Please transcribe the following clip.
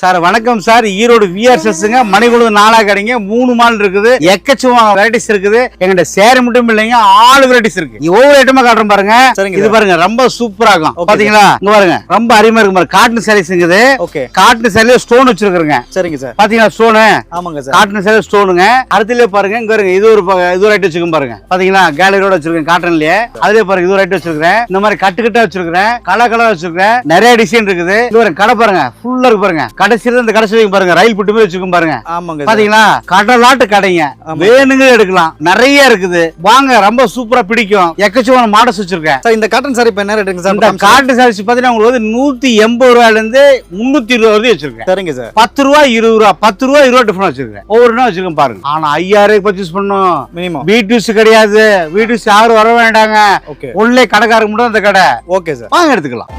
Sir வணக்கம் sir. Erode விஆர்எஸ்ங்க மணிக்குழு நாளா கடைங்க 3 மால் இருக்குது. எக்கச்சக்கமான வெரைட்டிஸ் இருக்குது. எங்கிட்ட சேர் மட்டும் இல்லைங்க, 6 வெரைட்டிஸ் இருக்கு. ஒவ்வொரு ஐட்டமா காட்டுறேன் பாருங்க. இது பாருங்க ரொம்ப சூப்பரா இருக்கும். பாத்தீங்களா இங்க பாருங்க ரொம்ப அருமையா இருக்கு பாருங்க. காட்டன் சாரீஸ் இருக்குது. ஓகே காட்டன் சாரில ஸ்டோன் வச்சிருக்கேங்க. சரிங்க சார். பாத்தீங்களா ஸ்டோன்? ஆமாங்க சார். காட்டன் சாரி ஸ்டோனுங்க. அடுத்துலயே பாருங்க இங்க பாருங்க இது ஒரு ஐட்டம் வச்சிருக்கேன் பாருங்க. பாத்தீங்களா கேலரியோட வச்சிருக்கேன் காட்டன்லயே. அதுலயே பாருங்க இது ஒரு ஐட்டம் வச்சிருக்கேன். இந்த மாதிரி கட்டுக்கட்டா வச்சிருக்கேன். கலர் வச்சிருக்கேன். நிறைய டிசைன் இருக்குது. இது பாருங்க கடை பாருங்க ஃபுல்லா இருக்கு பாருங்க. கடைசியில இந்த கடைசி பாருங்க ரயில் புட்டுமே வச்சுக்கும் பாருங்க. ஆமாங்க பாத்தீங்களா கடலாட்டு கடைங்க. வேணுங்க எடுக்கலாம். நிறைய இருக்குது. வாங்க ரொம்ப சூப்பரா பிடிக்கும். எக்கச்சக்கமான மாடல்ஸ் வச்சிருக்கேன். இந்த காட்டன் சாரி இப்ப என்ன ரேட்டுங்க சார்? இந்த காட்டன் சாரீஸ் பாத்தீங்கன்னா உங்களுக்கு 180 ரூபாயில இருந்து 320 வரைக்கும் வச்சிருக்கேன். சரிங்க சார். 10 ரூபா 20 ரூபா 10 ரூபா 20 ரூபா டிஃபரன்ஸ் வச்சிருக்கேன். ஒவ்வொரு நாள் வச்சிருக்கேன் பாருங்க. ஆனா 5000 பர்ச்சேஸ் பண்ணணும் மினிமம். வீட்டுஸ் கிடையாது. வீட்டுஸ் யாரும் வர வேண்டாங்க. உள்ளே கடைக்காரங்க மட்டும் அந்த கடை. Okay sir. வாங்க எடுத்துக்கலாம்.